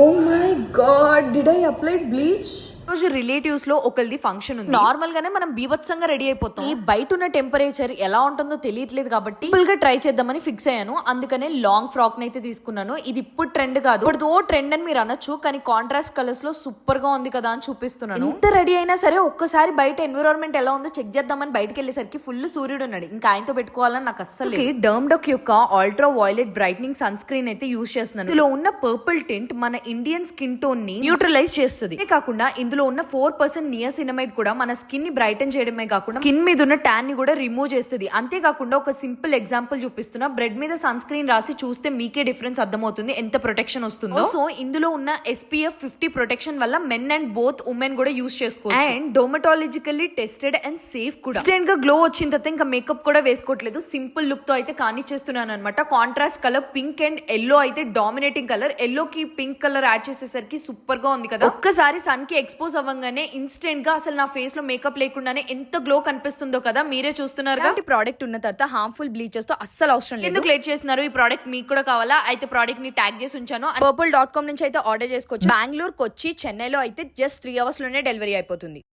Oh my god, did I apply bleach? రోజు relatives లో ఒకరిది ఫంక్షన్ ఉంది. నార్మల్ గానే మనం బీభత్సంగా రెడీ అయిపోతాం. ఈ బయట ఉన్న టెంపరేచర్ ఎలా ఉంటుందో తెలియట్లేదు కాబట్టి సింపుల్ గా ట్రై చేద్దామని ఫిక్స్ అయ్యాను. అందుకనే లాంగ్ ఫ్రాక్ అయితే తీసుకున్నాను. ఇది ఇప్పుడు ట్రెండ్ కాదు, ఇప్పుడు ట్రెండ్ అని మీరు అనొచ్చు, కానీ కాంట్రాస్ట్ కలర్స్ లో సూపర్ గా ఉంది కదా అని చూపిస్తున్నాను. ఎంత రెడీ అయినా సరే ఒక్కసారి బయట ఎన్విరాన్మెంట్ ఎలా ఉందో చెక్ చేద్దామని బయటకు వెళ్ళేసరికి ఫుల్ సూర్యుడు ఉన్నాడు. ఇంకా ఆయనతో పెట్టుకోవాలని నాకు అస్సలు. డర్మ్డక్ యొక్క ultra violet brightening sun screen అయితే యూజ్ చేస్తున్నాను. ఇందులో ఉన్న పర్పుల్ టింట్ మన ఇండియన్ స్కిన్ టోన్ ని న్యూట్రలైజ్ చేస్తుంది. కాకుండా ఇందులో ఉన్న 4% నియాసినమైడ్ కూడా మన స్కిన్ ని బ్రైటన్ చేయడమే కాకుండా స్కిన్ మీద ఉన్న ట్యాన్ ని కూడా రిమూవ్ చేస్తుంది. అంతేకాకుండా ఒక సింపుల్ ఎగ్జాంపుల్ చూపిస్తున్నా. బ్రెడ్ మీద సన్ స్క్రీన్ రాసి చూస్తే మీకే డిఫరెన్స్ అర్థమవుతుంది ఎంత ప్రొటెక్షన్ వస్తుందో. సో ఇందులో ఉన్న SPF 50 ప్రొటెక్షన్ వల్ల మెన్ అండ్ బోత్ ఉమెన్ కూడా యూజ్ చేసుకోవచ్చు. అండ్ డోమటాలజికల్లీ టెస్టెడ్ అండ్ సేఫ్ కూడా. ఇన్స్టెంట్ గా గ్లో వచ్చిన తర్వాత ఇంకా మేకప్ కూడా వేసుకోవట్లేదు, సింపుల్ లుక్ తో అయితే కానిచ్చేస్తున్నాను అనమాట. Contrast colour pink and yellow అయితే డామినేటింగ్ కలర్. ఎల్లో కి పింక్ కలర్ యాడ్ చేసేసరికి సూపర్ గా ఉంది కదా. ఒక్కసారి సన్ కి ఎక్స్పోజ్ అవ్వగానే ఇన్స్టెంట్ గా అసలు నా ఫేస్ లో మేకప్ లేకుండానే ఎంత గ్లో కనిపిస్తుందో కదా, మీరే చూస్తున్నారు. ఇలాంటి ప్రోడక్ట్ ఉన్న తర్వాత హార్మ్ఫుల్ బ్లీచెస్ తో అస్సలు అవసరం లేదు. ఎందుకు లేట్ చేస్తున్నారు? ఈ ప్రోడక్ట్ మీకు కూడా కావాలా? అయితే ప్రోడక్ట్ ని ట్యాగ్ చేసి ఉంచాను. purple.com నుంచి అయితే ఆర్డర్ చేసుకోవచ్చు. బెంగళూరు, కొచ్చి, చెన్నైలో అయితే జస్ట్ 3 hours లోనే డెలివరీ అయిపోతుంది.